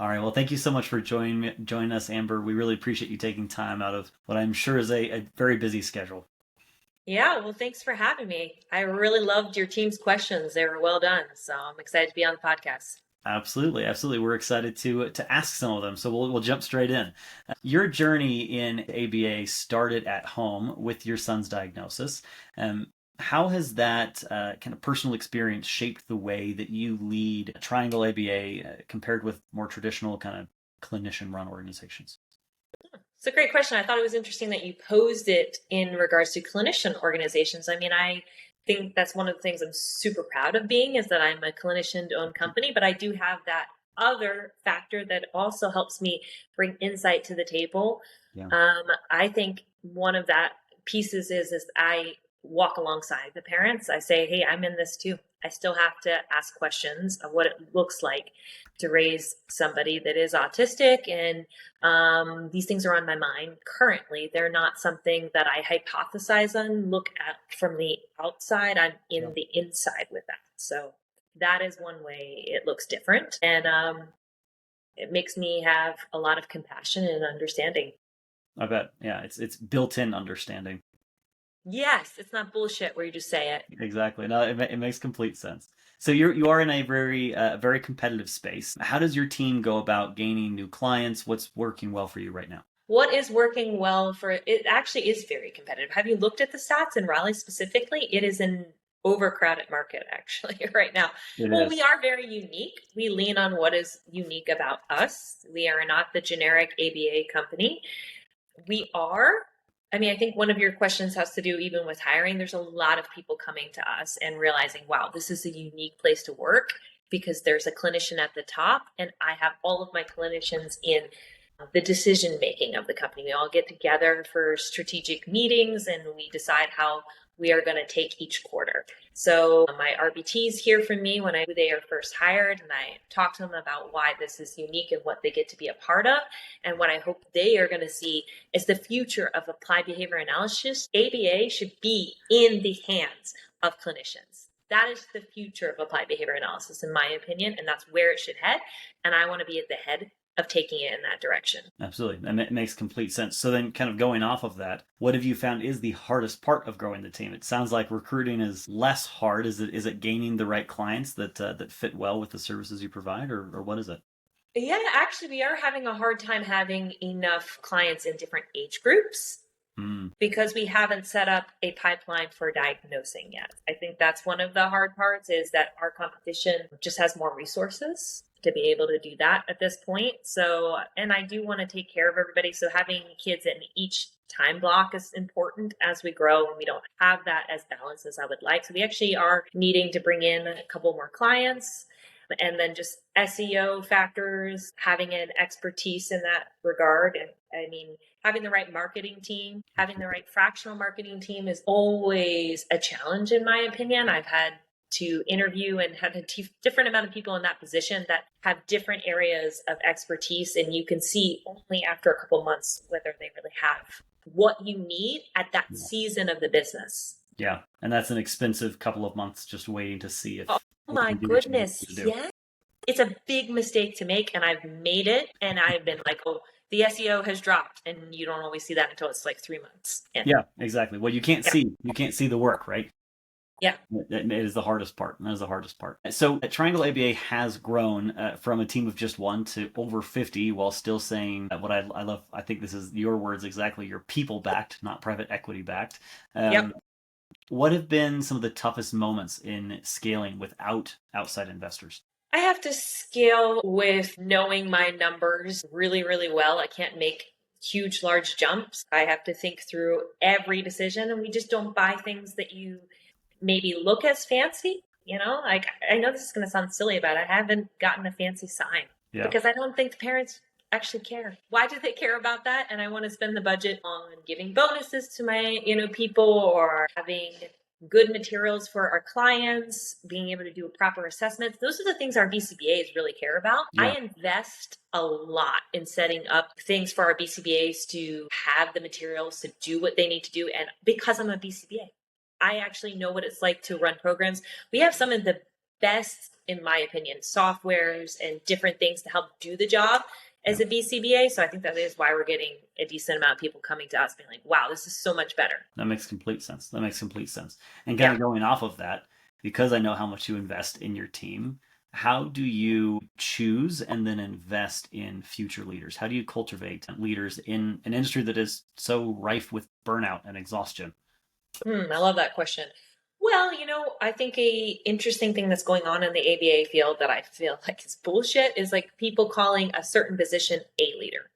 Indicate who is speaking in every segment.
Speaker 1: All right. Well, thank you so much for joining us, Amber. We really appreciate you taking time out of what I'm sure is a very busy schedule.
Speaker 2: Yeah, well, thanks for having me. I really loved your team's questions. They were well done. So I'm excited to be on the podcast.
Speaker 1: Absolutely, absolutely. We're excited to ask some of them, so we'll jump straight in. Your journey in ABA started at home with your son's diagnosis. Um, how has that kind of personal experience shaped the way that you lead Triangle ABA compared with more traditional kind of clinician-run organizations?
Speaker 2: It's a great question. I thought it was interesting that you posed it in regards to clinician organizations. I mean, I think that's one of the things I'm super proud of being is that I'm a clinician-owned company, but I do have that other factor that also helps me bring insight to the table.
Speaker 1: Yeah.
Speaker 2: I think one of that pieces is I walk alongside the parents. I say, hey, I'm in this too. I still have to ask questions of what it looks like to raise somebody that is autistic. And these things are on my mind currently. They're not something that I hypothesize on, look at from the outside. I'm
Speaker 1: Yeah.
Speaker 2: in the inside with that. So that is one way it looks different. And it makes me have a lot of compassion and understanding.
Speaker 1: I bet. Yeah, it's built-in understanding.
Speaker 2: Yes, it's not bullshit where you just say it.
Speaker 1: Exactly. No, it makes complete sense. So you are in a very competitive space. How does your team go about gaining new clients? What's working well for you right now?
Speaker 2: What is working well for it actually is very competitive. Have you looked at the stats in Raleigh specifically? It is an overcrowded market actually right now.
Speaker 1: It
Speaker 2: Well,
Speaker 1: is.
Speaker 2: we are very unique. We lean on what is unique about us. We are not the generic ABA company. We are. I mean, I think one of your questions has to do even with hiring. There's a lot of people coming to us and realizing, wow, this is a unique place to work because there's a clinician at the top, and I have all of my clinicians in the decision making of the company. We all get together for strategic meetings and we decide how we are going to take each quarter. So my RBTs hear from me when they are first hired, and I talk to them about why this is unique and what they get to be a part of, and what I hope they are going to see is the future of applied behavior analysis. ABA should be in the hands of clinicians. That is the future of applied behavior analysis, in my opinion, and that's where it should head. And I want to be at the head of taking it in that direction.
Speaker 1: Absolutely. And it makes complete sense. So then kind of going off of that, what have you found is the hardest part of growing the team? It sounds like recruiting is less hard. Is it gaining the right clients that fit well with the services you provide, or what is it?
Speaker 2: Yeah, actually, we are having a hard time having enough clients in different age groups
Speaker 1: Mm,
Speaker 2: because we haven't set up a pipeline for diagnosing yet. I think that's one of the hard parts is that our competition just has more resources to be able to do that at this point. So, and I do want to take care of everybody. So having kids in each time block is important as we grow, and we don't have that as balanced as I would like. So we actually are needing to bring in a couple more clients, and then just SEO factors, having an expertise in that regard. And I mean, having the right marketing team, having the right fractional marketing team is always a challenge, in my opinion. I've had to interview and have a different amount of people in that position that have different areas of expertise. And you can see only after a couple months whether they really have what you need at that
Speaker 1: yeah.
Speaker 2: season of the business.
Speaker 1: Yeah. And that's an expensive couple of months just waiting to see
Speaker 2: Oh
Speaker 1: if
Speaker 2: my
Speaker 1: you do what you need
Speaker 2: goodness.
Speaker 1: to do.
Speaker 2: Yeah. It's a big mistake to make, and I've made it, and I've been like, oh, the SEO has dropped, and you don't always see that until it's like 3 months in.
Speaker 1: Yeah, exactly. Well,
Speaker 2: Yeah.
Speaker 1: you can't see the work, right?
Speaker 2: Yeah.
Speaker 1: It is the hardest part. That is the hardest part. So Triangle ABA has grown from a team of just one to over 50 while still saying what I love. I think this is your words exactly. You're people backed, not private equity backed.
Speaker 2: Yep.
Speaker 1: What have been some of the toughest moments in scaling without outside investors?
Speaker 2: I have to scale with knowing my numbers really, really well. I can't make huge, large jumps. I have to think through every decision, and we just don't buy things that you maybe look as fancy. You know, like I know this is going to sound silly, but I haven't gotten a fancy sign
Speaker 1: Yeah.
Speaker 2: because I don't think the parents actually care. Why do they care about that? And I want to spend the budget on giving bonuses to my, people, or having good materials for our clients, being able to do proper assessments. Those are the things our BCBAs really care about.
Speaker 1: Yeah.
Speaker 2: I invest a lot in setting up things for our BCBAs to have the materials to do what they need to do. And because I'm a BCBA, I actually know what it's like to run programs. We have some of the best, in my opinion, softwares and different things to help do the job as a BCBA. So I think that is why we're getting a decent amount of people coming to us being like, wow, this is so much better.
Speaker 1: That makes complete sense. That makes complete sense. And kind of going off of that, because I know how much you invest in your team, how do you choose and then invest in future leaders? How do you cultivate leaders in an industry that is so rife with burnout and exhaustion?
Speaker 2: I love that question. Well, I think a interesting thing that's going on in the ABA field that I feel like is bullshit is like people calling a certain position a leader.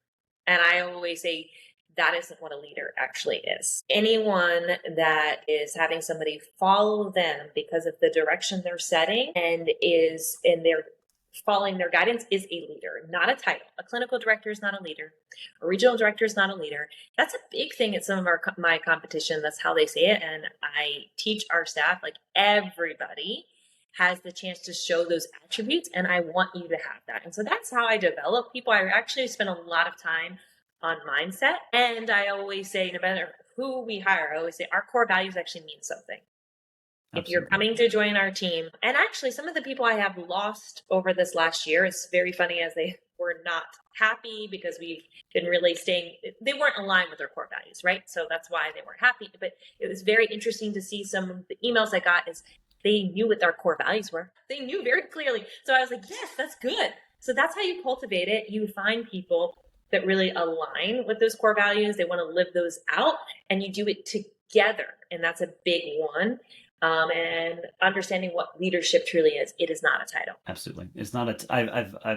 Speaker 2: And I always say that isn't what a leader actually is. Anyone that is having somebody follow them because of the direction they're setting and they're following their guidance is a leader, not a title. A clinical director is not a leader. A regional director is not a leader. That's a big thing at some of my competition. That's how they say it. And I teach our staff, like everybody has the chance to show those attributes, and I want you to have that. And so that's how I develop people. I actually spend a lot of time on mindset. And I always say, no matter who we hire, I always say our core values actually mean something. If you're coming to join our team, and actually some of the people I have lost over this last year, it's very funny as they were not happy because we've been really they weren't aligned with their core values, right? So that's why they weren't happy. But it was very interesting to see some of the emails I got is they knew what their core values were. They knew very clearly. So I was like, yes, that's good. So that's how you cultivate it. You find people that really align with those core values. They want to live those out, and you do it together. And that's a big one. And understanding what leadership truly is. It is not a title.
Speaker 1: Absolutely. It's not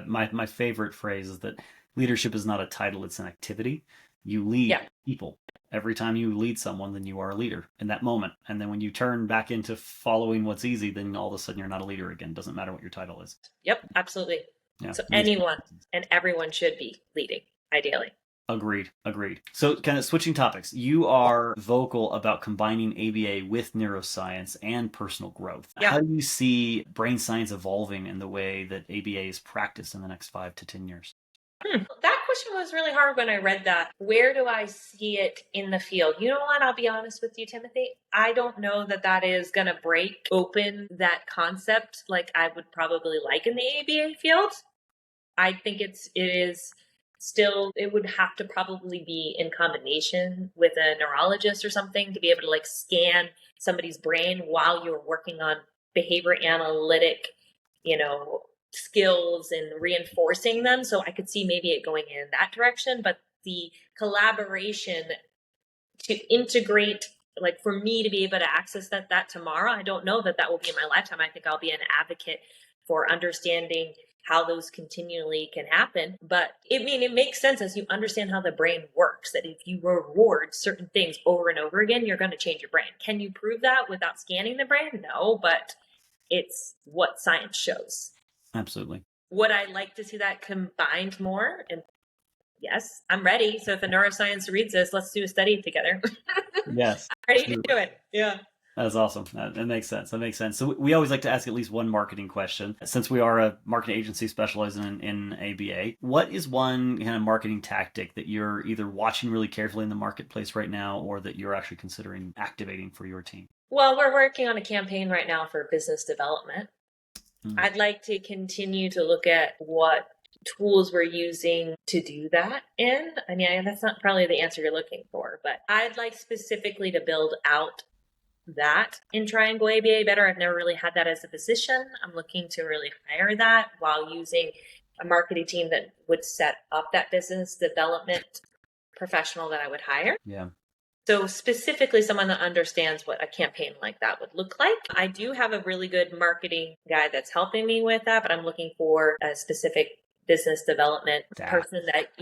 Speaker 1: my favorite phrase is that leadership is not a title, it's an activity. You lead people. Every time you lead someone, then you are a leader in that moment. And then when you turn back into following what's easy, then all of a sudden you're not a leader again. Doesn't matter what your title is.
Speaker 2: Yep, absolutely. Yeah. So anyone and everyone should be leading, ideally.
Speaker 1: Agreed. So kind of switching topics, you are vocal about combining ABA with neuroscience and personal growth. Yeah. How do you see brain science evolving in the way that ABA is practiced in the next 5 to 10 years?
Speaker 2: That question was really hard when I read that. Where do I see it in the field? You know what? I'll be honest with you, Timothy. I don't know that is going to break open that concept like I would probably like in the ABA field. I think it is still, it would have to probably be in combination with a neurologist or something to be able to like scan somebody's brain while you're working on behavior analytic, skills and reinforcing them. So I could see maybe it going in that direction, but the collaboration to integrate, like for me to be able to access that tomorrow, I don't know that will be in my lifetime. I think I'll be an advocate for understanding how those continually can happen. But it makes sense as you understand how the brain works, that if you reward certain things over and over again, you're going to change your brain. Can you prove that without scanning the brain? No, but it's what science shows.
Speaker 1: Absolutely.
Speaker 2: Would I like to see that combined more? And yes, I'm ready. So if a neuroscience reads this, let's do a study together.
Speaker 1: Yes.
Speaker 2: I'm ready to do it. Yeah.
Speaker 1: That's awesome. That makes sense. So we always like to ask at least one marketing question. Since we are a marketing agency specializing in ABA, what is one kind of marketing tactic that you're either watching really carefully in the marketplace right now or that you're actually considering activating for your team?
Speaker 2: Well, we're working on a campaign right now for business development. I'd like to continue to look at what tools we're using to do that in. I mean, that's not probably the answer you're looking for, but I'd like specifically to build out that in Triangle ABA better. I've never really had that as a position. I'm looking to really hire that while using a marketing team that would set up that business development professional that I would hire.
Speaker 1: Yeah.
Speaker 2: So specifically someone that understands what a campaign like that would look like. I do have a really good marketing guy that's helping me with that, but I'm looking for a specific business development person that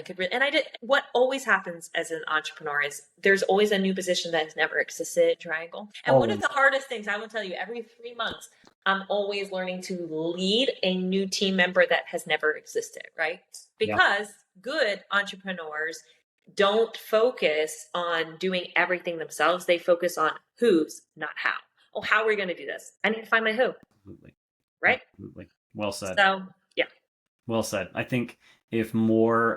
Speaker 2: could really, and what always happens as an entrepreneur is there's always a new position that has never existed at Triangle. And one of the hardest things I will tell you, every 3 months, I'm always learning to lead a new team member that has never existed, right? Because good entrepreneurs don't focus on doing everything themselves. They focus on who's, not how. Oh, how are we going to do this? I need to find my who.
Speaker 1: Absolutely.
Speaker 2: Right?
Speaker 1: Absolutely. Well said.
Speaker 2: So, yeah.
Speaker 1: Well said. I think if more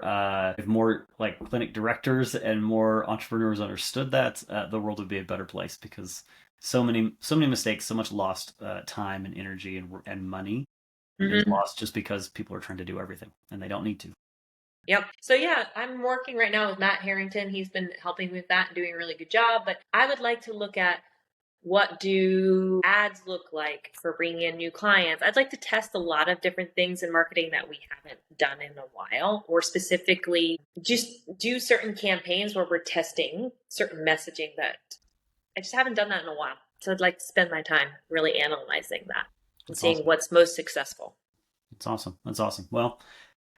Speaker 1: like clinic directors and more entrepreneurs understood that, the world would be a better place because so many mistakes, so much lost time and energy and money is
Speaker 2: Hmm.
Speaker 1: lost just because people are trying to do everything and they don't need to.
Speaker 2: Yep. So yeah, I'm working right now with Matt Harrington. He's been helping me with that and doing a really good job. But I would like to look at what do ads look like for bringing in new clients. I'd like to test a lot of different things in marketing that we haven't done in a while, or specifically just do certain campaigns where we're testing certain messaging that I just haven't done that in a while. So I'd like to spend my time really analyzing that and
Speaker 1: That's
Speaker 2: seeing
Speaker 1: awesome.
Speaker 2: what's most successful.
Speaker 1: That's awesome. That's awesome. Well,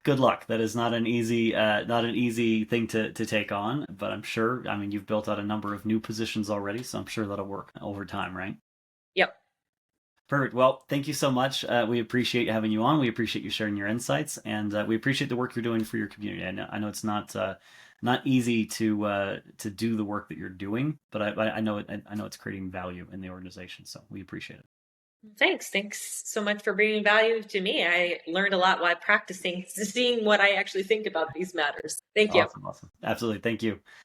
Speaker 1: good luck. That is not an easy thing to take on, but I'm sure. I mean, you've built out a number of new positions already, so I'm sure that'll work over time, right?
Speaker 2: Yep.
Speaker 1: Perfect. Well, thank you so much. We appreciate having you on. We appreciate you sharing your insights, and we appreciate the work you're doing for your community. I know it's not easy to do the work that you're doing, but I know it's creating value in the organization. So we appreciate it.
Speaker 2: Thanks. Thanks so much for bringing value to me. I learned a lot while practicing, seeing what I actually think about these matters. Thank you.
Speaker 1: Awesome, awesome, absolutely. Thank you.